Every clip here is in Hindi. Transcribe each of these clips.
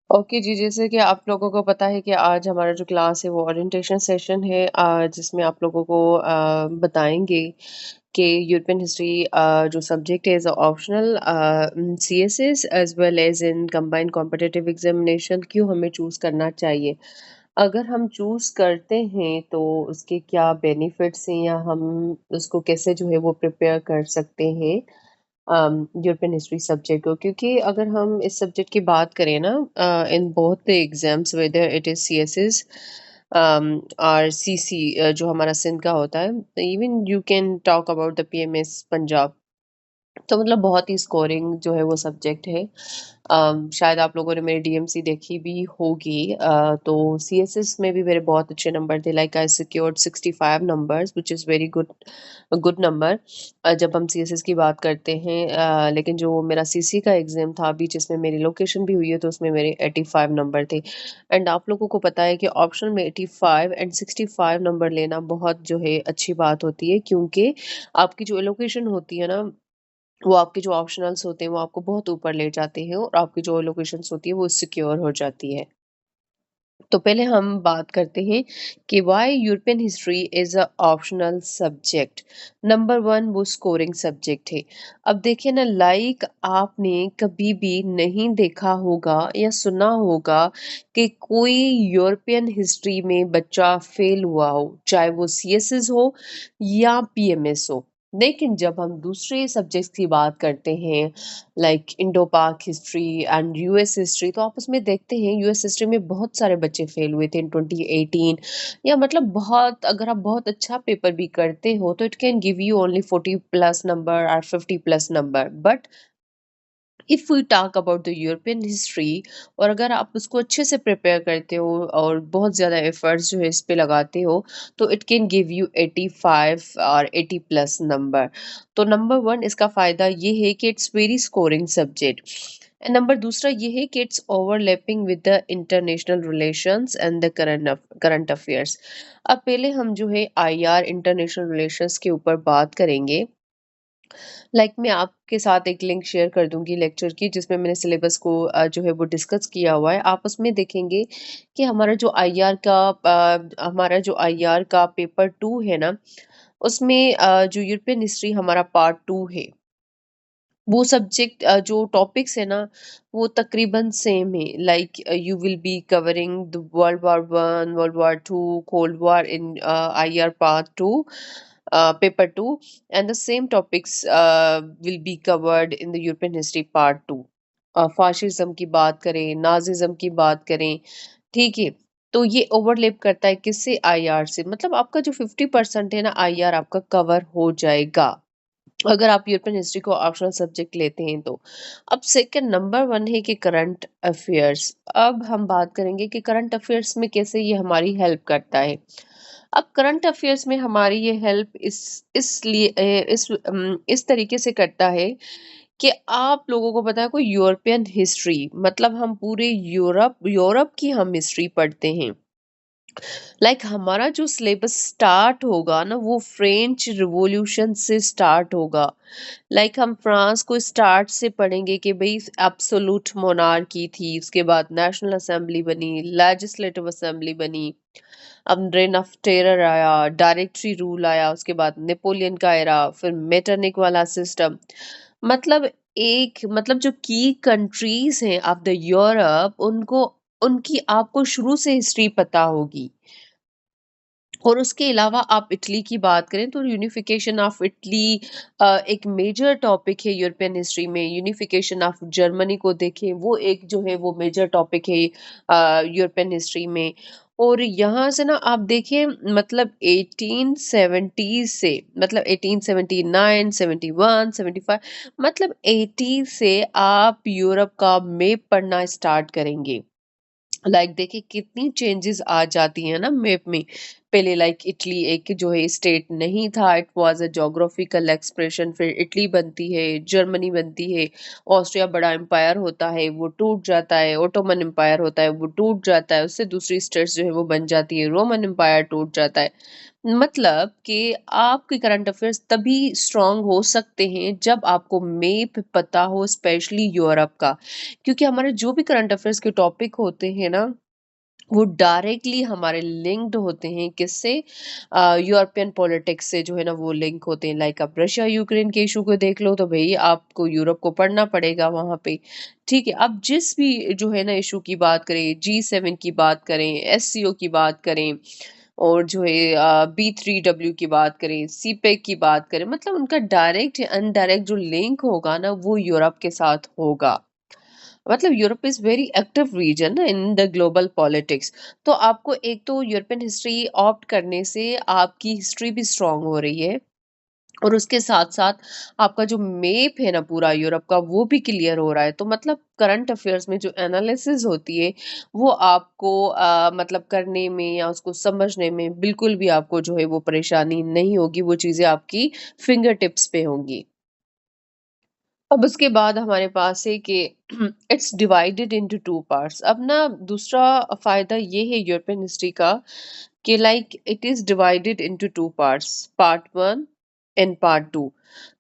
ओके जी, जैसे कि आप लोगों को पता है कि आज हमारा जो क्लास है वो ओरिएंटेशन सेशन है, जिसमें आप लोगों को बताएँगे कि यूरोपियन हिस्ट्री जो सब्जेक्ट है as a optional CSS as well as in combined competitive examination क्यों हमें चूज़ करना चाहिए। अगर हम चूज़ करते हैं तो उसके क्या बेनिफिट्स हैं या हम उसको कैसे जो है वो प्रिपेयर कर सकते हैं यूरोपियन हिस्ट्री सब्जेक्ट को, क्योंकि अगर हम इस सब्जेक्ट की बात करें ना in both the exams whether it is CSS और सीसी जो हमारा सिंध का होता है, even you can talk about the PMS Punjab. तो मतलब बहुत ही स्कोरिंग जो है वो सब्जेक्ट है। शायद आप लोगों ने मेरी डीएमसी देखी भी होगी। तो सीएसएस में भी मेरे बहुत अच्छे नंबर थे, like I secured 65 numbers which is very good good number जब हम सीएसएस की बात करते हैं। लेकिन जो मेरा सीसी का एग्ज़ाम था अभी जिसमें मेरी लोकेशन भी हुई है तो उसमें मेरे 85 नंबर थे। एंड आप लोगों को पता है कि ऑप्शनल में 85 एंड 65 नंबर लेना बहुत जो है अच्छी बात होती है, क्योंकि आपकी जो एलोकेशन होती है ना, वो आपके जो ऑप्शनल्स होते हैं वो आपको बहुत ऊपर ले जाते हैं और आपकी जो लोकेशंस होती है वो सिक्योर हो जाती है। तो पहले हम बात करते हैं कि why European history is a optional subject. Number 1 वो स्कोरिंग सब्जेक्ट है। अब देखिए ना, लाइक आपने कभी भी नहीं देखा होगा या सुना होगा कि कोई यूरोपियन हिस्ट्री में बच्चा फेल हुआ हो, चाहे वो सीएसएस हो या पीएमएस हो। लेकिन जब हम दूसरे सब्जेक्ट्स की बात करते हैं, लाइक इंडो पाक हिस्ट्री एंड यूएस हिस्ट्री, तो आप उसमें देखते हैं यूएस हिस्ट्री में बहुत सारे बच्चे फेल हुए थे इन 2018। या मतलब बहुत, अगर आप बहुत अच्छा पेपर भी करते हो तो it can give you only 40 plus number और 50 plus number, but if we talk about the European history, और अगर आप उसको अच्छे से प्रिपेयर करते हो और बहुत ज़्यादा एफर्ट्स जो है इस पे लगाते हो, तो इट कैन गिव यू 85 और 80 प्लस नंबर। तो नंबर वन इसका फ़ायदा ये है कि it's very scoring subject. And number दूसरा ये है कि it's overlapping with the international relations and the current affairs. अब पहले हम जो है आईआर इंटरनेशनल रिलेशंस के ऊपर बात करेंगे। मैं आपके साथ एक लिंक शेयर कर दूँगी लेक्चर की, जिसमें मैंने सिलेबस को जो है वो डिस्कस किया हुआ है। आप उसमें देखेंगे कि हमारा जो आईआर का पेपर 2 है ना, उसमें जो यूरोपियन हिस्ट्री हमारा पार्ट 2 है, वो सब्जेक्ट जो टॉपिक्स है ना, वो तकरीबन सेम है। You will be covering the world war 1, world war 2, cold war in IR part 2, paper 2, and the same topics will be covered in the European history part 2। Fascism की बात करें, नाजिज्म की बात करें, ठीक है? तो ये ओवरलैप करता है किससे? आईआर से। मतलब आपका जो 50% है ना, आईआर आपका कवर हो जाएगा, अगर आप यूरोपियन हिस्ट्री को ऑप्शनल सब्जेक्ट लेते हैं तो। अब सेकंड नंबर 1 है कि करंट अफेयर्स। अब हम बात करेंगे कि करंट अफेयर्स में कैसे ये हमारी हेल्प करता है। अब करंट अफेयर्स में हमारी ये हेल्प इस तरीके से करता है कि आप लोगों को पता है कोई यूरोपियन हिस्ट्री, मतलब हम पूरे यूरोप यूरोप की हम हिस्ट्री पढ़ते हैं। हमारा जो सिलेबस स्टार्ट होगा ना, वो फ्रेंच रिवॉल्यूशन से स्टार्ट होगा। हम फ्रांस को स्टार्ट से पढ़ेंगे कि भाई एब्सोल्यूट मोनार्की थी, उसके बाद नेशनल असेंबली बनी, लेजिस्लेटिव असेंबली बनी, अब रेन ऑफ टेरर आया, डायरेक्टरी रूल आया, उसके बाद नेपोलियन का एरा, फिर मेटरनिक वाला सिस्टम। मतलब जो की कंट्रीज हैं ऑफ द यूरोप, उनको उनकी आपको शुरू से हिस्ट्री पता होगी। और उसके अलावा आप इटली की बात करें तो यूनिफिकेशन ऑफ इटली एक मेजर टॉपिक है यूरोपियन हिस्ट्री में। यूनिफिकेशन ऑफ जर्मनी को देखें, वो एक जो है वो मेजर टॉपिक है यूरोपियन हिस्ट्री में। और यहाँ से ना आप देखिए, मतलब 1870 से, मतलब 1879, 71, 75, मतलब 80 से आप यूरोप का मैप पढ़ना स्टार्ट करेंगे। देखिए कितनी चेंजेस आ जाती हैं ना मैप में। पहले लाइक इटली एक जो है स्टेट नहीं था, it was a geographical expression, फिर इटली बनती है, जर्मनी बनती है, ऑस्ट्रिया बड़ा एम्पायर होता है, वो टूट जाता है, ओटोमन एम्पायर होता है, वो टूट जाता है, उससे दूसरी स्टेट्स जो है वो बन जाती है, रोमन एम्पायर टूट जाता है। मतलब कि आपके करंट अफेयर्स तभी स्ट्रांग हो सकते हैं जब आपको मैप पता हो, स्पेशली यूरोप का। क्योंकि हमारे जो भी करंट अफेयर्स के टॉपिक होते हैं ना, वो डायरेक्टली हमारे लिंक्ड होते हैं किससे, यूरोपियन पॉलिटिक्स से जो है ना वो लिंक होते हैं। लाइक आप रशिया यूक्रेन के इशू को देख लो तो भाई आपको यूरोप को पढ़ना पड़ेगा वहां पे। ठीक है, अब जिस भी जो है ना इशू की बात करें, G7 की बात करें, SCO की बात करें, और जो है B3W की बात करें, CPEC की बात करें, मतलब उनका डायरेक्ट या इनडायरेक्ट जो लिंक होगा ना वो यूरोप के साथ होगा। मतलब Europe is very active region ना इन द ग्लोबल पॉलिटिक्स। तो आपको एक तो यूरोपियन हिस्ट्री ऑप्ट करने से आपकी हिस्ट्री भी स्ट्रांग हो रही है, और उसके साथ साथ आपका जो मैप है ना पूरा यूरोप का वो भी क्लियर हो रहा है। तो मतलब करंट अफेयर्स में जो एनालिसिस होती है वो आपको मतलब करने में या उसको समझने में बिल्कुल भी आपको जो है वो परेशानी नहीं होगी, वो चीजें आपकी फिंगर टिप्स पे होंगी। अब उसके बाद हमारे पास है कि it's divided into two parts. अब ना दूसरा फायदा ये है यूरोपियन हिस्ट्री का कि like it is divided into two parts, part one and part two.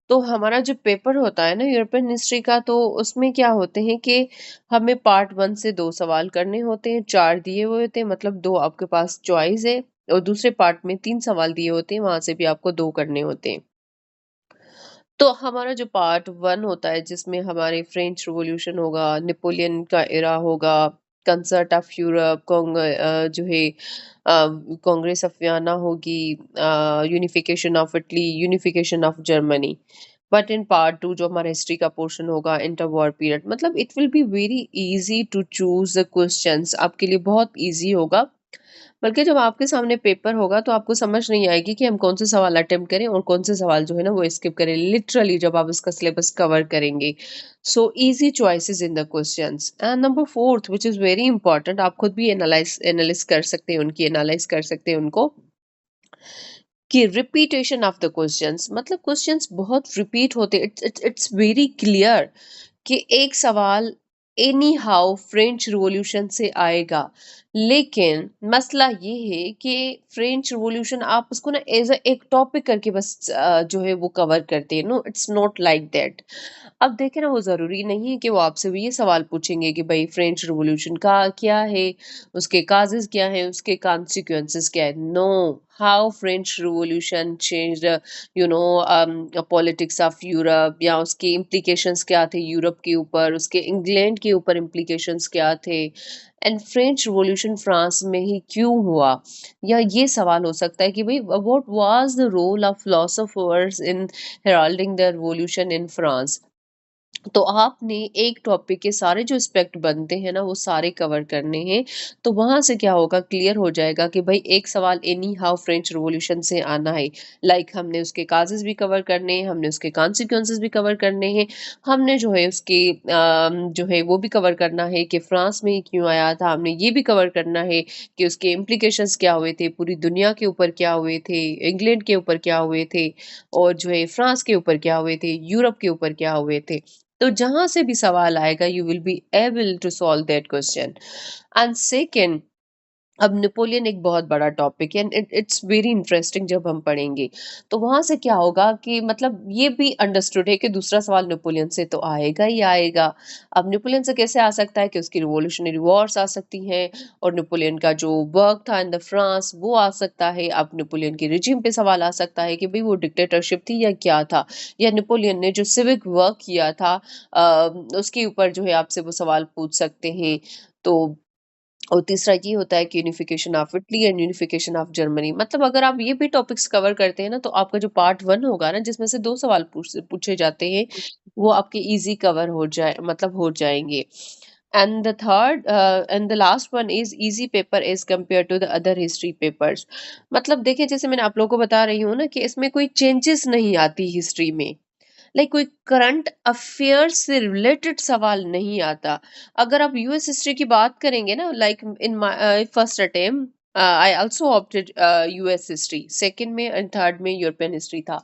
तो हमारा जो पेपर होता है ना यूरोपियन हिस्ट्री का, तो उसमें क्या होते हैं कि हमें पार्ट वन से दो सवाल करने होते हैं, चार दिए हुए होते हैं, मतलब दो आपके पास चॉइस है। और दूसरे पार्ट में तीन सवाल दिए होते हैं, वहां से भी आपको दो करने होते हैं। तो हमारा जो पार्ट 1 होता है जिसमें हमारे फ्रेंच रिवॉल्यूशन होगा, नेपोलियन का एरा होगा, कंसर्ट ऑफ यूरोप, जो है कांग्रेस ऑफ वियना होगी, unification of Italy, unification of Germany. But in part 2 जो हमारा हिस्ट्री का पोर्शन होगा, इंटर वॉर पीरियड, मतलब it will be very easy to choose the questions, आपके लिए बहुत इजी होगा। बल्कि जब आपके सामने पेपर होगा तो आपको समझ नहीं आएगी कि हम कौन से सवाल अटेम्प्ट करें और कौन से सवाल जो है ना वो स्किप करें, लिटरली जब आप इसका सिलेबस कवर करेंगे। So easy choices in the questions. And number fourth which is very important, आप खुद भी एनालाइज कर सकते हैं उनकी, एनालाइज कर सकते हैं उनको, कि रिपीटेशन ऑफ द क्वेश्चंस, मतलब क्वेश्चंस बहुत रिपीट होते, इट्स वेरी क्लियर कि एक सवाल एनी हाउ फ्रेंच रिवॉल्यूशन से आएगा। लेकिन मसला ये है कि फ्रेंच रिवॉल्यूशन आप उसको ना एज अ एक टॉपिक करके बस जो है वो कवर करते हैं। No, it's not like that. अब देखें ना, वो जरूरी नहीं है कि वो आपसे भी ये सवाल पूछेंगे कि भाई फ्रेंच रिवॉल्यूशन का क्या है, उसके काजेस क्या है, उसके कॉन्सिक्वेंसेस क्या है। No, how French revolution change you know politics of Europe, या उसके इम्प्लीकेशंस क्या थे यूरोप के ऊपर, उसके इंग्लैंड के ऊपर इम्प्लीकेशंस क्या थे, एंड फ्रेंच रिवॉल्यूशन फ्रांस में ही क्यों हुआ। या ये सवाल हो सकता है कि भाई what was the role of philosophers in heralding the revolution in France. तो आपने एक टॉपिक के सारे जो एस्पेक्ट बनते हैं ना वो सारे कवर करने हैं। तो वहां से क्या होगा, क्लियर हो जाएगा कि भाई एक सवाल एनी हाउ फ्रेंच रिवॉल्यूशन से आना है। लाइक हमने उसके काजेस भी कवर करने हैं, हमने उसके कॉन्सिक्वेंसेस भी कवर करने हैं, हमने जो है उसके जो है वो भी कवर करना है कि फ्रांस में ही क्यों आया था, हमने ये भी कवर करना है कि उसके इम्प्लीकेशंस क्या हुए थे, पूरी दुनिया के ऊपर क्या हुए थे, इंग्लैंड के ऊपर क्या हुए थे, और जो है फ्रांस के ऊपर क्या हुए थे, यूरोप के ऊपर क्या हुए थे। तो जहां से भी सवाल आएगा you will be able to solve that question. And second, अब नेपोलियन एक बहुत बड़ा टॉपिक है, एंड इट्स वेरी इंटरेस्टिंग जब हम पढ़ेंगे। तो वहां से क्या होगा कि मतलब ये भी अंडरस्टूड है कि दूसरा सवाल नेपोलियन से तो आएगा ही आएगा। अब नेपोलियन से कैसे आ सकता है कि उसकी रिवॉल्यूशनरी वॉर्स आ सकती हैं, और नेपोलियन का जो वर्क था इन द फ्रांस वो आ सकता है। अब नेपोलियन के रिजिम पे सवाल आ सकता है कि भाई वो डिक्टेटरशिप थी या क्या था, या नेपोलियन ने जो सिविक वर्क किया था उसके ऊपर जो है आपसे वो सवाल पूछ सकते हैं। तो और तीसरा ये होता है कि unification of Italy and unification of Germany. मतलब अगर आप ये भी टॉपिक्स कवर करते हैं ना तो आपका जो पार्ट 1 होगा ना जिसमें से 2 सवाल पूछे जाते हैं, वो आपके इजी कवर हो जाए, मतलब हो जाएँगे। And the third and the last one is easy paper as compare to the other history papers. मतलब देखिए, जैसे मैंने आप लोगों को बता रही हूँ ना कि इसमें कोई चेंजेस नहीं आती हिस्ट्री में। लाइक कोई करंट अफेयर से रिलेटेड सवाल नहीं आता। अगर आप यूएस हिस्ट्री की बात करेंगे ना, like in my first attempt I also opted US history, second में एंड थर्ड में यूरोपियन हिस्ट्री था।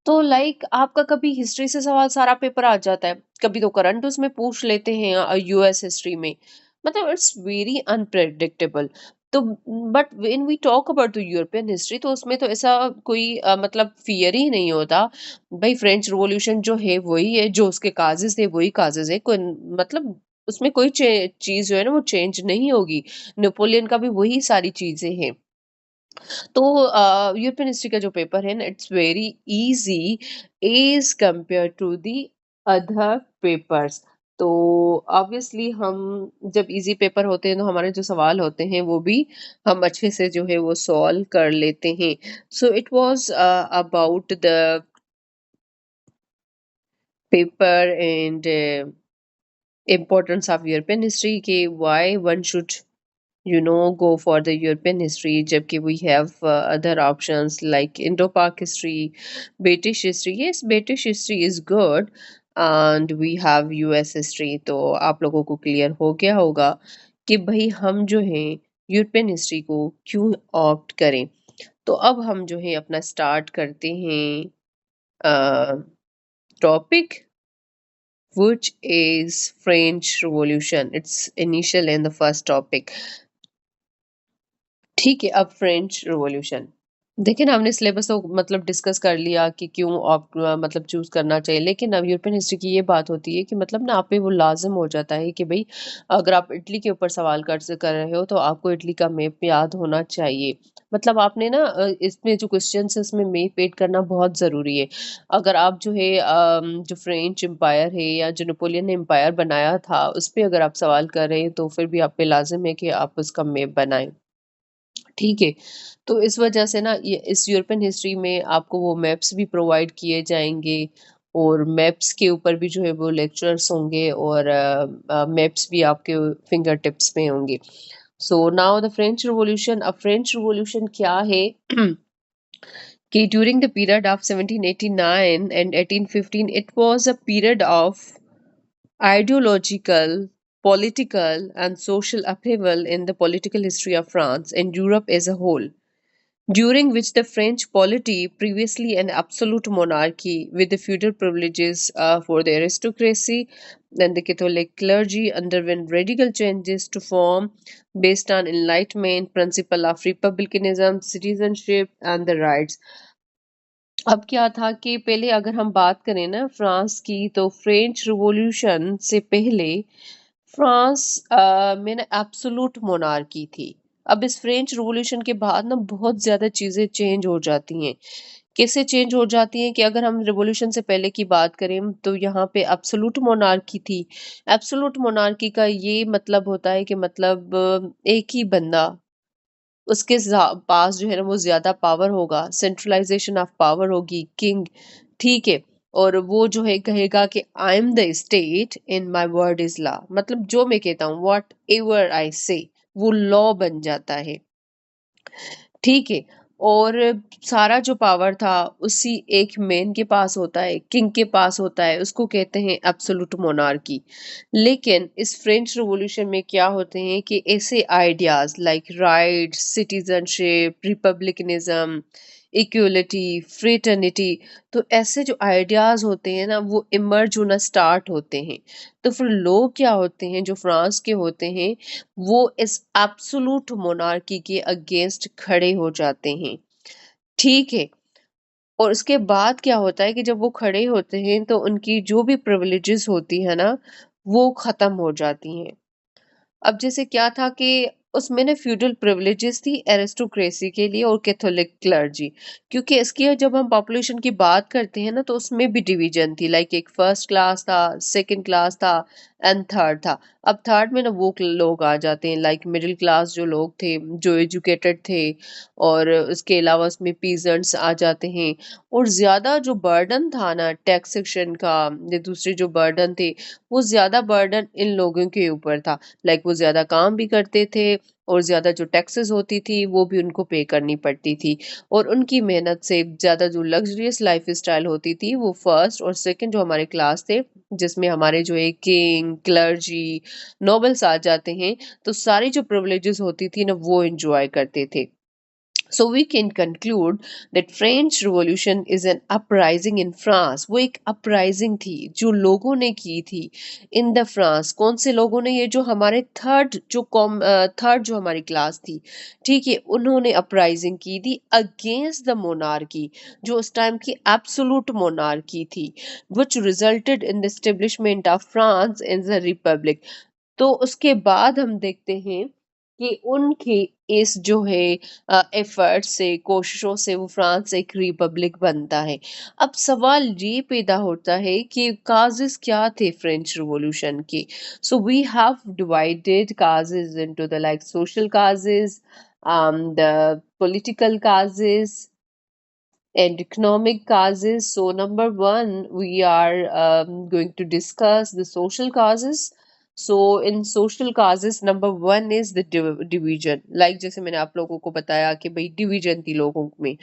तो लाइक आपका कभी हिस्ट्री से सवाल सारा पेपर आ जाता है, कभी तो करंट उसमें पूछ लेते हैं यूएस हिस्ट्री में। मतलब इट्स वेरी अनप्रेडिक्टेबल। तो but when we talk about the European history तो उसमें तो ऐसा कोई मतलब फियर ही नहीं होता। भाई फ्रेंच रिवॉल्यूशन जो है वही है, जो उसके काजेज़ थे वही काजेज़ है, कोई मतलब उसमें कोई चीज़ जो है ना वो चेंज नहीं होगी। नेपोलियन का भी वही सारी चीज़ें हैं। तो यूरोपियन हिस्ट्री का जो पेपर है ना it's very easy as compare to the other papers. तो ऑब्वियसली हम जब इजी पेपर होते हैं तो हमारे जो सवाल होते हैं वो भी हम अच्छे से जो है वो सॉल्व कर लेते हैं। So it was about the paper and importance of European history के why one should go for the European history जबकि we have other options like Indo-Pak history, British history. Yes, British history is good and we have US history. तो आप लोगों को क्लियर हो गया होगा कि भाई हम जो है यूरोपियन हिस्ट्री को क्यों ऑप्ट करें। तो अब हम जो है अपना स्टार्ट करते हैं topic which is French Revolution. It's initial in the first topic. ठीक है, अब फ्रेंच रिवॉल्यूशन। देखिए ना हमने सिलेबस तो मतलब डिस्कस कर लिया कि क्यों मतलब चूज करना चाहिए, लेकिन अब यूरोपियन हिस्ट्री की ये बात होती है कि मतलब ना आप पे वो लाजिम हो जाता है कि भाई अगर आप इटली के ऊपर सवाल कर रहे हो तो आपको इटली का मैप याद होना चाहिए। मतलब आपने ना इसमें जो क्वेश्चन है इसमें मैप ऐड करना बहुत जरूरी है। अगर आप जो है जो फ्रेंच एम्पायर है या जो नेपोलियन ने एम्पायर बनाया था उस पर अगर आप सवाल कर रहे हैं तो फिर भी आप पे लाजिम है कि आप उसका मैप बनाएं। ठीक है। तो इस वजह से ना ये इस यूरोपियन हिस्ट्री में आपको वो मैप्स भी प्रोवाइड किए जाएँगे और मैप्स के ऊपर भी जो है वो लेक्चरर्स होंगे और मैप्स भी आपके फिंगर टिप्स में होंगे। So now the French revolution. अब फ्रेंच रिवॉल्यूशन क्या है कि during the period of 1789 and 1815 it was a period of ideological, political, and social upheaval in the political history of France and Europe as a whole, during which the French polity, previously an absolute monarchy with the feudal privileges for the aristocracy and the Catholic clergy, underwent radical changes to form based on enlightenment, principle of republicanism, citizenship, and the rights. अब क्या था कि पहले अगर हम बात करें ना फ्रांस की तो फ्रेंच रिवॉल्यूशन से पहले फ्रांस में ना एब्सोल्यूट मोनार्की थी। अब इस फ्रेंच रिवॉल्यूशन के बाद ना बहुत ज़्यादा चीज़ें चेंज हो जाती हैं। कैसे चेंज हो जाती हैं कि अगर हम रिवॉल्यूशन से पहले की बात करें तो यहाँ पे एब्सोल्यूट मोनार्की थी। एब्सोल्यूट मोनार्की का ये मतलब होता है कि मतलब एक ही बंदा उसके पास जो है ना वो ज्यादा पावर होगा, सेंट्रलाइजेशन ऑफ पावर होगी, किंग। ठीक है। और वो जो है कहेगा कि I am the state in my word is law, मतलब जो मैं कहता हूँ व्हाट एवर आई से वो लॉ बन जाता है। ठीक है। और सारा जो पावर था उसी एक मैन के पास होता है, किंग के पास होता है, उसको कहते हैं एब्सोल्यूट मोनार्की। लेकिन इस फ्रेंच रिवॉल्यूशन में क्या होते हैं कि ऐसे ideas like right, citizenship, republicanism, equality, fraternity, तो ऐसे जो आइडियाज होते हैं ना वो इमर्ज होना स्टार्ट होते हैं। तो फिर लोग क्या होते हैं जो फ्रांस के होते हैं वो इस एब्सोल्यूट मोनार्की के अगेंस्ट खड़े हो जाते हैं। ठीक है। और उसके बाद क्या होता है कि जब वो खड़े होते हैं तो उनकी जो भी प्रिविलेजेस होती है ना वो खत्म हो जाती हैं। अब जैसे क्या था कि उसमें ना फ्यूडल प्रिविलेजेस थी एरिस्टोक्रेसी के लिए और कैथोलिक क्लर्जी। क्योंकि इसकी जब हम पॉपुलेशन की बात करते हैं ना तो उसमें भी डिवीजन थी, लाइक एक फर्स्ट क्लास था, सेकंड क्लास था एंड थर्ड था। अब थर्ड में ना वो लोग आ जाते हैं लाइक मिडिल क्लास जो लोग थे, जो एजुकेटेड थे, और उसके अलावा उसमें पीजेंट्स आ जाते हैं। और ज्यादा जो बर्डन था ना टैक्सेशन का या दूसरे जो बर्डन थे वो ज्यादा बर्डन इन लोगों के ऊपर था। लाइक वो ज़्यादा काम भी करते थे और ज़्यादा जो टैक्सेस होती थी वो भी उनको पे करनी पड़ती थी और उनकी मेहनत से ज़्यादा जो लग्ज़रियस लाइफ़स्टाइल होती थी वो फर्स्ट और सेकंड जो हमारे क्लास थे, जिसमें हमारे जो है किंग, क्लर्जी, नोबल्स आ जाते हैं, तो सारी जो प्रिविलेजेस होती थी ना वो एन्जॉय करते थे। So we can conclude that French Revolution is an uprising in France. वो एक uprising थी जो लोगों ने की थी in the France. कौन से लोगों ने? ये जो हमारे थर्ड जो हमारी क्लास थी, ठीक है, उन्होंने uprising की थी against the monarchy, जो उस टाइम की absolute monarchy थी, which resulted in the establishment of France as a republic. तो उसके बाद हम देखते हैं कि उनके इस जो है एफर्ट से, कोशिशों से वो फ्रांस एक रिपब्लिक बनता है। अब सवाल ये पैदा होता है कि काजेज़ क्या थे फ्रेंच रिवॉल्यूशन के? So we have divided causes into the like social causes, the political causes and economic causes. So number one, we are going to discuss the social causes. So in social causes, number one is the division. Like जैसे मैंने आप लोगों को बताया कि भाई डिवीजन थी लोगों में,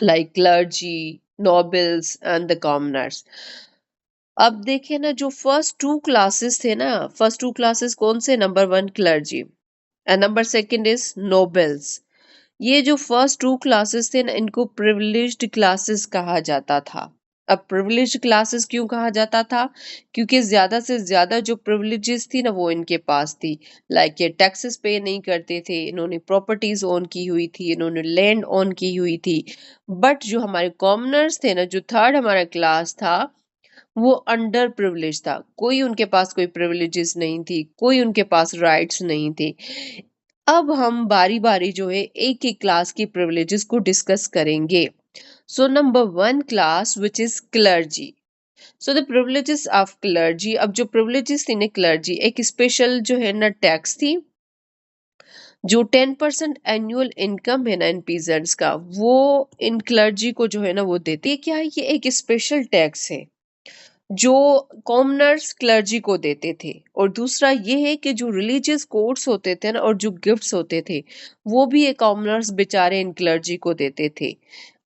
like clergy, nobles and the commoners. अब देखिए ना, जो फर्स्ट टू क्लासेस थे ना, फर्स्ट टू क्लासेस कौन से? Number one clergy and number second is nobles. ये जो फर्स्ट टू क्लासेस थे ना, इनको प्रिविलेज्ड क्लासेस कहा जाता था। अब प्रिविलेज्ड क्लासेस क्यों कहा जाता था? क्योंकि ज्यादा से ज्यादा जो प्रिविलेजेस थी ना वो इनके पास थी। लाइक ये टैक्सेस पे नहीं करते थे, इन्होंने प्रॉपर्टीज ओन की हुई थी, इन्होंने लैंड ओन की हुई थी। बट जो हमारे कॉमनर्स थे ना, जो थर्ड हमारा क्लास था, वो अंडर प्रिविलेज था। कोई उनके पास कोई प्रिविलेजेस नहीं थी, कोई उनके पास राइट्स नहीं थे। अब हम बारी बारी जो है एक एक क्लास की प्रिविलेजेस को डिस्कस करेंगे। So number one class which is clergy. So the privileges of clergy. अब जो प्रिविलेजेस थी ना क्लर्जी, एक स्पेशल जो है ना टैक्स थी, जो 10% एनुअल इनकम है ना इन पीजेंट्स का, वो इन क्लर्जी को जो है ना वो देती है। क्या है? ये एक स्पेशल टैक्स है जो कॉमनर्स क्लर्जी को देते थे। और दूसरा ये है कि जो रिलीजियस कोड्स होते थे ना और जो गिफ्ट्स होते थे, वो भी ये कॉमनर्स बेचारे इन क्लर्जी को देते थे।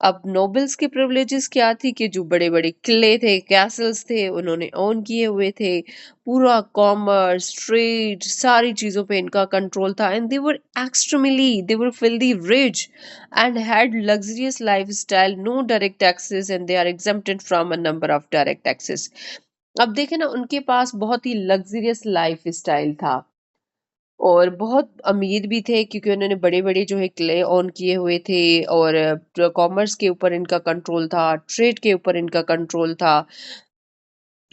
अब नोबल्स के प्रिविलेजेस क्या थी कि जो बड़े बड़े किले थे, कैसल्स थे, उन्होंने ओन किए हुए थे। पूरा कॉमर्स, ट्रेड, सारी चीजों पे इनका कंट्रोल था and they were filthy rich and had luxurious lifestyle, no direct taxes, and they are exempted from a number of direct taxes. अब देखें ना, उनके पास बहुत ही लग्जरियस लाइफ स्टाइल था और बहुत अमीर भी थे, क्योंकि उन्होंने बड़े बड़े जो है किले ओन किए हुए थे और कॉमर्स के ऊपर इनका कंट्रोल था, ट्रेड के ऊपर इनका कंट्रोल था।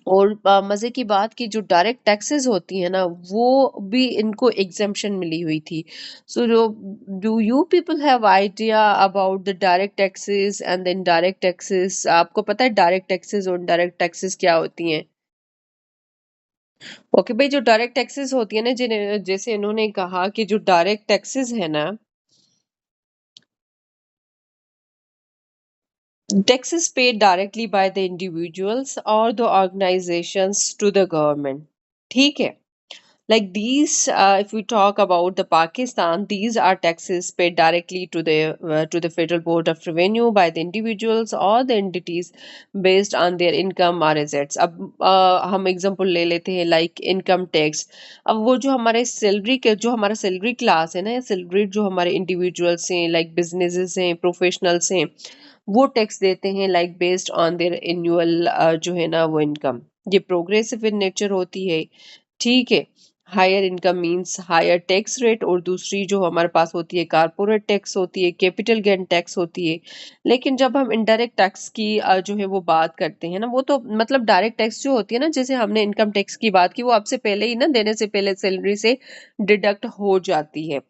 और मजे की बात कि जो डायरेक्ट टैक्सेस होती है ना, वो भी इनको एग्जेम्पशन मिली हुई थी। सो जो do you people have idea about the direct taxes and the indirect taxes? आपको पता है डायरेक्ट टैक्सेस और इनडायरेक्ट टैक्सेस क्या होती हैं? ओके भाई, जो डायरेक्ट टैक्सेस होती है ना, जिन्हें जैसे इन्होंने कहा कि जो डायरेक्ट टैक्सेस है ना, taxes paid directly by the individuals or the organizations to the government, ठीक है? Like these, if we talk about the Pakistan, these are taxes paid directly to the Federal Board of Revenue by the individuals or the entities based on their income or assets. अब हम एग्जांपल ले लेते हैं लाइक इनकम टैक्स। अब वो जो हमारे सैलरी के जो हमारा सैलरी क्लास है ना, या सैलरी जो हमारे इंडिविजुअल्स हैं, लाइक बिजनेसेस हैं, प्रोफेशनल्स हैं, वो टैक्स देते हैं like based on their annual जो है ना वो इनकम। ये प्रोग्रेसिव इन नेचर होती है, ठीक है। Higher income means higher tax rate, और दूसरी जो हमारे पास होती है कारपोरेट टैक्स होती है, कैपिटल गेन टैक्स होती है। लेकिन जब हम इनडायरेक्ट टैक्स की जो है वो बात करते हैं ना, वो तो मतलब डायरेक्ट टैक्स जो होती है ना, जैसे हमने इनकम टैक्स की बात की, वो आपसे पहले ही ना देने से पहले सैलरी से डिडक्ट हो जाती है।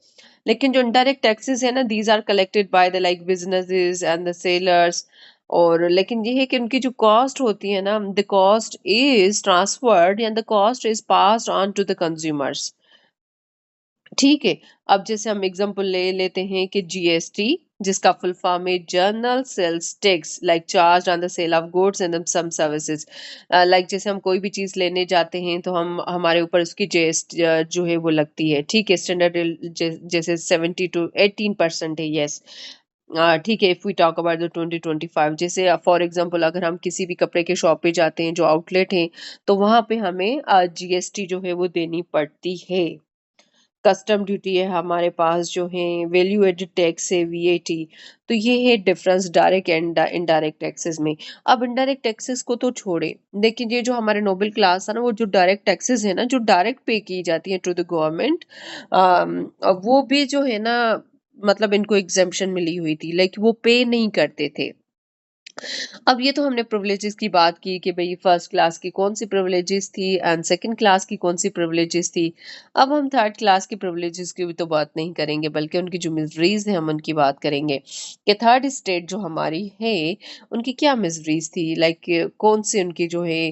लेकिन जो इनडायरेक्ट टैक्सेस है ना, these are collected by the like businesses and the sellers. और लेकिन ये है कि उनकी जो कॉस्ट होती है ना, the cost is transferred and the cost is passed on to the consumers, ठीक है। अब जैसे हम एग्जांपल ले लेते हैं कि जीएसटी, जिसका फुल फॉर्म है general sales tax, like charge on the sale of goods and some services. Like जैसे हम कोई भी चीज लेने जाते हैं तो हम हमारे ऊपर उसकी जीएसटी जो है वो लगती है। ठीक है, स्टैंडर्ड जैसे 70 to 18% है। यस। ठीक है, if we talk about the 2025, जैसे फॉर एग्जांपल अगर हम किसी भी कपड़े के शॉप पे जाते हैं जो आउटलेट है, तो वहां पे हमें जीएसटी जो है वो देनी पड़ती है। कस्टम ड्यूटी है हमारे पास, जो है वैल्यू एडेड टैक्स है, वीएटी। तो ये है difference direct and indirect taxes में। अब इनडायरेक्ट टैक्सेस को तो छोड़े, लेकिन ये जो हमारे नोबल क्लास है ना, वो जो डायरेक्ट टैक्सेस है ना, जो डायरेक्ट पे की जाती है टू द गवर्नमेंट, वो भी जो है ना, मतलब इनको एग्जेम्पशन मिली हुई थी, लाइक वो पे नहीं करते थे। अब ये तो हमने प्रिविलेजेस की बात की कि भाई फर्स्ट क्लास की कौन सी प्रिविलेजेस थी एंड सेकंड क्लास की कौन सी प्रिविलेजेस थी। अब हम थर्ड क्लास की प्रिविलेजेस की भी तो बात नहीं करेंगे, बल्कि उनकी जो मिजरीज है हम उनकी बात करेंगे कि थर्ड स्टेट जो हमारी है, उनकी क्या मिजरीज थी, लाइक कौन से उनकी जो है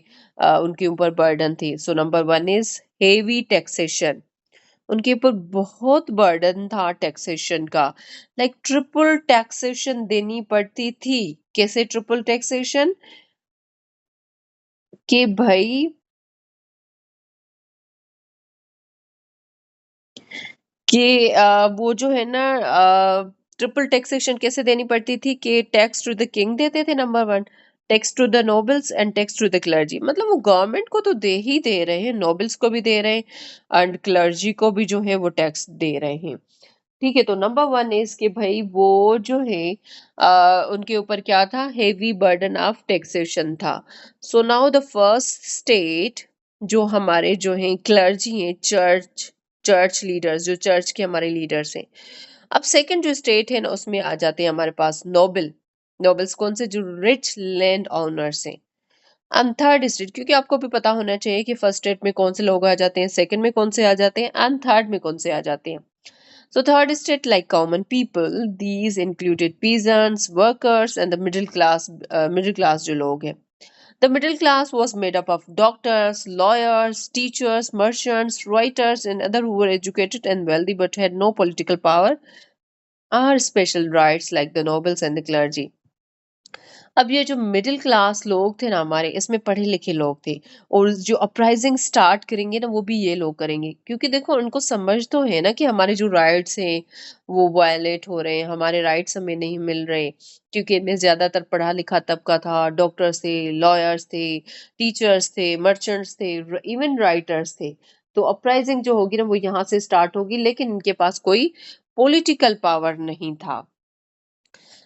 उनके ऊपर बर्डन थी। So number one is heavy taxation. उनके ऊपर बहुत बर्डन था टैक्सेशन का, लाइक ट्रिपल टैक्सेशन देनी पड़ती थी। कैसे ट्रिपल टैक्सेशन? कि भाई कि वो जो है ना, ट्रिपल टैक्सेशन कैसे देनी पड़ती थी कि टैक्स टू द किंग देते थे number one, tax to the nobles and tax to the clergy. मतलब वो गवर्नमेंट को तो दे ही दे रहे हैं, नोबल्स को भी दे रहे हैं एंड क्लर्जी को भी जो है वो टैक्स दे रहे हैं। ठीक है, तो नंबर वन इज कि भाई वो जो है उनके ऊपर क्या था, हेवी बर्डन ऑफ टैक्सेशन था। So now the first state, जो हमारे जो हैं क्लर्जी हैं, चर्च चर्च लीडर्स, जो चर्च के हमारे लीडर्स हैं। अब सेकंड जो स्टेट है ना, उसमें आ जाते हैं हमारे पास नोबल। नोबल्स कौन से? जो रिच लैंड ओनर्स हैं। एंड थर्ड स्टेट, क्योंकि आपको भी पता होना चाहिए कि फर्स्ट स्टेट में कौन से लोग आ जाते हैं, सेकंड में कौन से आ जाते हैं, एंड थर्ड में कौन से आ जाते हैं। So third state, like common people, these included peasants, workers, and the middle class. Middle class जो लोग हैं, the middle class was made up of doctors, lawyers, teachers, merchants, writers, and other who were educated and wealthy but had no political power or special rights like the nobles and the clergy. अब ये जो मिडिल क्लास लोग थे ना हमारे, इसमें पढ़े लिखे लोग थे, और जो अपराइजिंग स्टार्ट करेंगे ना, वो भी ये लोग करेंगे, क्योंकि देखो उनको समझ तो है ना कि हमारे जो राइट्स हैं वो वायलेट हो रहे हैं, हमारे राइट्स हमें नहीं मिल रहे। क्योंकि इनमें ज्यादातर पढ़ा लिखा तबका था, डॉक्टर्स थे, लॉयर्स थे, टीचर्स थे, मर्चेंट्स थे, इवन राइटर्स थे। तो अपराइजिंग जो होगी ना, वो यहाँ से स्टार्ट होगी, लेकिन इनके पास कोई पॉलिटिकल पावर नहीं था।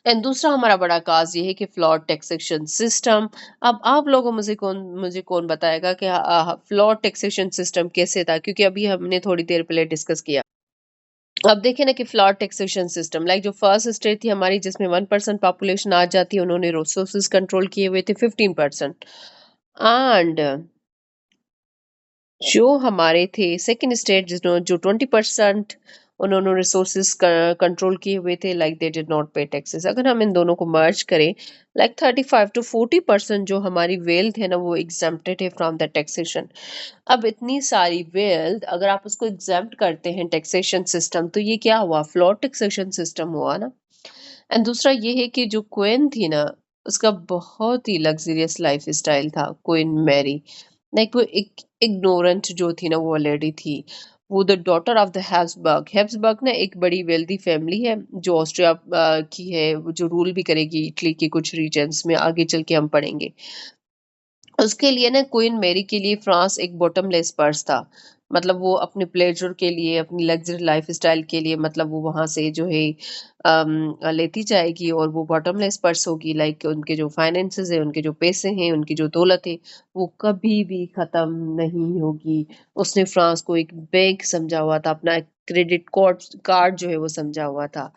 एंड दूसरा हमारा बड़ा काज ये है कि फ्लॉड टैक्सेशन सिस्टम। अब आप लोगों मुझे कौन बताएगा कि फ्लॉड टैक्सेशन सिस्टम कैसे था, क्योंकि अभी हमने थोड़ी देर पहले डिस्कस किया। अब देखें ना कि फ्लॉड टैक्सेशन सिस्टम, लाइक जो फर्स्ट स्टेट थी हमारी, जिसमें 1% पॉपुलेशन आ जाती है, उन्होंने रिसोर्सेज कंट्रोल किए हुए थे 15%। एंड जो हमारे थे सेकंड स्टेट, जिन्होंने जो 20% उन्होंने रिसोर्सेज कंट्रोल किए हुए थे, लाइक दे डिड नॉट पे टैक्सेस। अगर हम इन दोनों को मर्ज करें, लाइक 35 to 40% जो हमारी वेल्थ है ना, वो एग्जेम्प्टेड है फ्रॉम द टैक्सेशन। अब इतनी सारी वेल्थ अगर आप उसको एग्जेम्प्ट करते हैं टैक्सेशन सिस्टम, तो ये क्या हुआ? फ्लॉड टैक्सेशन सिस्टम हुआ ना। एंड दूसरा ये है कि जो क्वीन थी ना, उसका बहुत ही लग्जरियस लाइफ स्टाइल था, क्वीन मैरी। लाइक वो एक इग्नोरेंट जो थी ना, वो लेडी थी। वो the daughter of the Habsburg. Habsburg ना एक बड़ी वेल्दी फैमिली है, जो ऑस्ट्रिया की है, वो जो रूल भी करेगी इटली के कुछ रीजन्स में, आगे चल के हम पढ़ेंगे। उसके लिए ना, क्वीन मैरी के लिए फ्रांस एक बॉटमलेस पर्स था। मतलब वो अपने प्लेजर के लिए, अपनी लग्जरी लाइफ स्टाइल के लिए, मतलब वो वहां से जो है लेती जाएगी, और वो बॉटमलेस पर्स होगी। लाइक उनके जो फाइनेंसेस है, उनके जो पैसे हैं, उनकी जो दौलत है, वो कभी भी खत्म नहीं होगी। उसने फ्रांस को एक बैंक समझा हुआ था, अपना क्रेडिट कार्ड कार्ड जो है वो समझा हुआ था।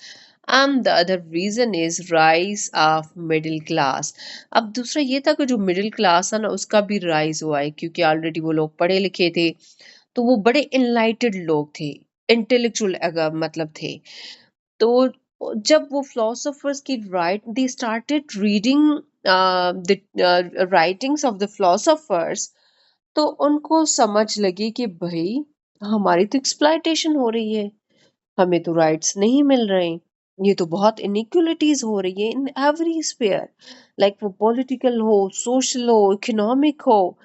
And the other reason is rise of middle class। अब दूसरा ये था कि जो मिडिल क्लास है ना, उसका भी राइज हुआ है, क्योंकि ऑलरेडी वो लोग पढ़े लिखे थे, तो वो बड़े इनलाइटेड लोग थे, इंटेलेक्चुअल मतलब थे। तो जब वो philosophers की दे started reading the writings of the philosophers, तो उनको समझ लगी कि भाई हमारी तो एक्सप्लॉयटेशन हो रही है, हमें तो राइट्स नहीं मिल रहे। ये तो बहुत इनइक्वालिटीज हो रही है इन एवरी स्फीयर, लाइक वो पॉलिटिकल हो, सोशल हो, इकोनॉमिक हो।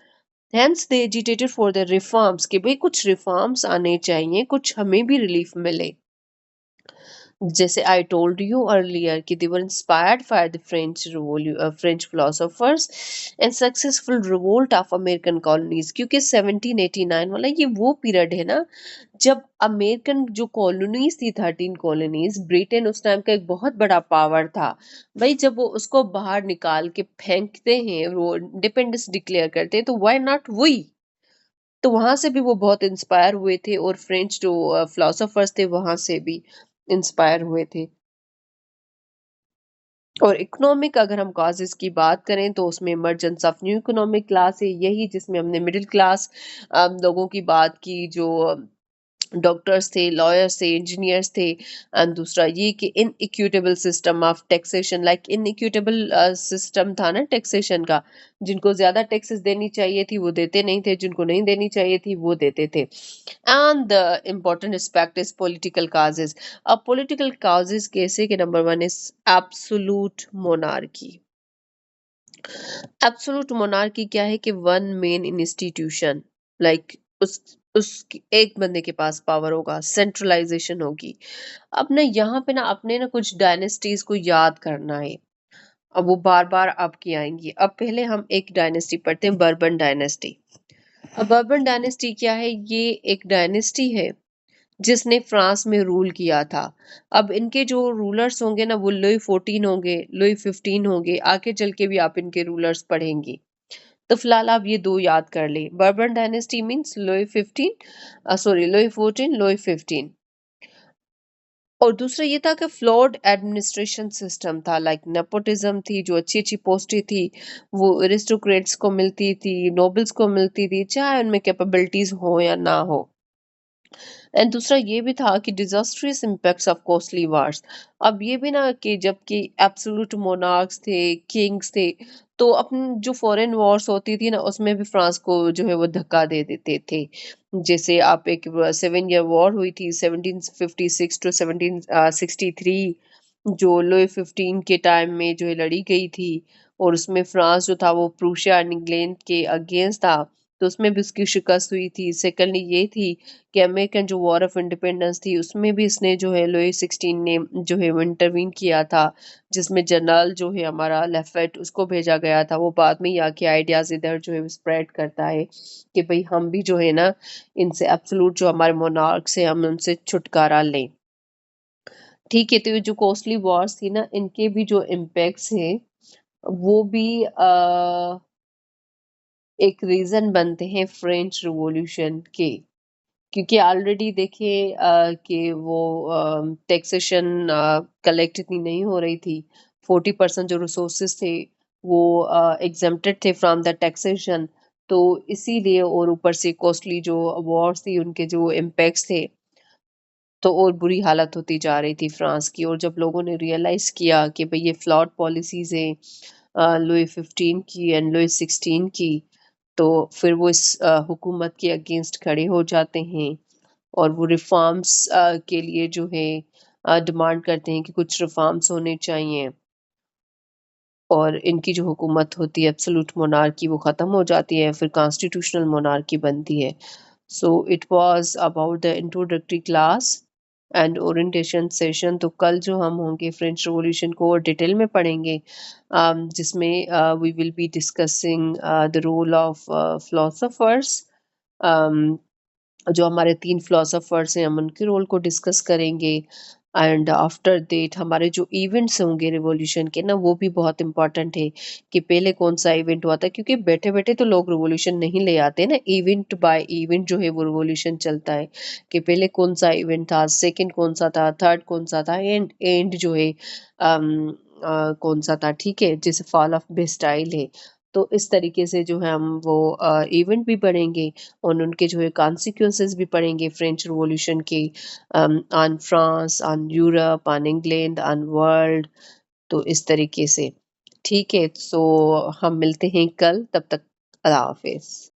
Hence they agitated for the reforms कि भाई कुछ रिफॉर्म्स आने चाहिए, कुछ हमें भी रिलीफ मिले। जैसे आई टोल्ड यू अर्लियर कि they were inspired by the French philosophers and successful revolt of American colonies, क्योंकि 1789 वाला ये वो पीरियड है ना जब अमेरिकन जो कॉलोनीज थी, 13 कॉलोनीज, ब्रिटेन उस टाइम का एक बहुत बड़ा पावर था। भाई जब वो उसको बाहर निकाल के फेंकते हैं, वो इंडिपेंडेंस डिक्लेयर करते हैं, तो व्हाई नॉट वी। तो वहां से भी वो बहुत इंस्पायर हुए थे, और फ्रेंच जो फिलोसोफर्स थे वहां से भी इंस्पायर हुए थे। और इकोनॉमिक अगर हम कॉजेज की बात करें तो उसमें emergence of new economic class है, यही जिसमें हमने मिडिल क्लास लोगों की बात की, जो डॉक्टर्स थे, लॉयर्स थे, इंजीनियर्स थे। एंड दूसरा ये कि inequitable system of taxation, like inequitable system था ना टैक्सेशन का, जिनको ज्यादा टैक्सेस देनी चाहिए थी वो देते नहीं थे, जिनको नहीं देनी चाहिए थी वो देते थे। And the important aspect is political causes. अब पॉलिटिकल काजेज कैसे कि number one is absolute monarchy. Absolute monarchy क्या है कि वन मेन इंस्टीट्यूशन, लाइक उस एक बंदे के पास पावर होगा, सेंट्रलाइजेशन होगी। अब ना यहाँ पे ना अपने ना कुछ डायनेस्टीज को याद करना है। अब वो बार बार आपकी आएंगी। अब पहले हम एक डायनेस्टी पढ़ते हैं, बर्बन डायनेस्टी। अब बर्बन डायनेस्टी क्या है? ये एक डायनेस्टी है जिसने फ्रांस में रूल किया था। अब इनके जो रूलर्स होंगे ना वो लुई 14 होंगे, लुई 15 होंगे, आगे चल के भी आप इनके रूलर्स पढ़ेंगे। तो फिलहाल आप ये दो याद कर ले, bourbon dynasty means Louis 15, sorry Louis 14, Louis 15। और दूसरा ये था कि फ्लॉड एडमिनिस्ट्रेशन सिस्टम था, लाइक नेपोटिज्म थी, जो अच्छी अच्छी पोस्टें थी वो एरिस्टोक्रेट्स को मिलती थी, नोबल्स को मिलती थी, चाहे उनमें कैपेबिलिटीज हो या ना हो। एंड दूसरा ये भी था कि डिजास्ट्रियस इम्पैक्ट्स ऑफ कॉस्टली वार्स। अब ये भी ना कि जबकि एब्सोल्यूट मोनार्क्स थे, किंग्स थे, तो अपनी जो फॉरेन वॉर्स होती थी ना उसमें भी फ्रांस को जो है वो धक्का दे देते थे। जैसे आप एक 7 ईयर वॉर हुई थी 1756 टू 1763, जो लुई 15 के टाइम में जो है लड़ी गई थी। और उसमें फ्रांस जो था वो प्रूशिया एंड इंग्लैंड के अगेंस्ट था, तो उसमें भी उसकी शिकस्त हुई थी। सेकेंडली ये थी कि अमेरिकन जो वॉर ऑफ इंडिपेंडेंस थी उसमें भी इसने जो है लुई 16 ने जो है वो इंटरवीन किया था, जिसमें जनरल जो है हमारा लेफेट उसको भेजा गया था। वो बाद में ही आके आइडियाज इधर जो है स्प्रेड करता है कि भाई हम भी जो है ना इनसे एब्सोल्यूट जो हमारे मोनार्क्स है हम उनसे छुटकारा लें। ठीक है, तो ये जो कॉस्टली वॉर्स थी ना इनके भी जो इम्पैक्ट्स हैं वो भी एक रीजन बनते हैं फ्रेंच रिवॉल्यूशन के। क्योंकि ऑलरेडी देखिए कि वो टैक्सेशन कलेक्ट इतनी नहीं हो रही थी। 40% जो रिसोर्सेज थे वो एग्जेम्प्टेड थे फ्रॉम द टैक्सेशन। तो इसीलिए और ऊपर से कॉस्टली जो वॉर्स थी उनके जो इम्पैक्ट्स थे, तो और बुरी हालत होती जा रही थी फ्रांस की। और जब लोगों ने रियलाइज किया कि भाई ये फ्लॉड पॉलिसीज हैं लुई 15 की एंड लुई 16 की, तो फिर वो इस हुकूमत के अगेंस्ट खड़े हो जाते हैं और वो रिफॉर्म्स के लिए जो है डिमांड करते हैं कि कुछ रिफॉर्म्स होने चाहिए। और इनकी जो हुकूमत होती है एब्सोल्यूट मोनार्की वो ख़त्म हो जाती है, फिर कॉन्स्टिट्यूशनल मोनार्की बनती है। So it was about the introductory class and orientation session. तो कल जो हम होंगे फ्रेंच रिवॉल्यूशन को और डिटेल में पढ़ेंगे, जिसमें we will be discussing the role of philosophers. जो हमारे 3 फिलोसोफर्स हैं हम उनके रोल को डिस्कस करेंगे। एंड आफ्टर दैट हमारे जो इवेंट्स होंगे रिवॉल्यूशन के ना वो भी बहुत इंपॉर्टेंट है कि पहले कौन सा इवेंट हुआ था, क्योंकि बैठे बैठे तो लोग रिवॉल्यूशन नहीं ले आते ना, इवेंट बाय इवेंट जो है वो रिवॉल्यूशन चलता है कि पहले कौन सा इवेंट था, सेकंड कौन सा था, थर्ड कौन सा था, एंड एंड जो है कौन सा था। ठीक है, जैसे फॉल ऑफ बेस्टाइल है। तो इस तरीके से जो है हम वो इवेंट भी पढ़ेंगे और उनके जो है कॉन्सिक्वेंसेस भी पढ़ेंगे फ्रेंच रिवॉल्यूशन के, on France, on Europe, on England, on world. तो इस तरीके से ठीक है। सो हम मिलते हैं कल, तब तक अल्लाह हाफिज।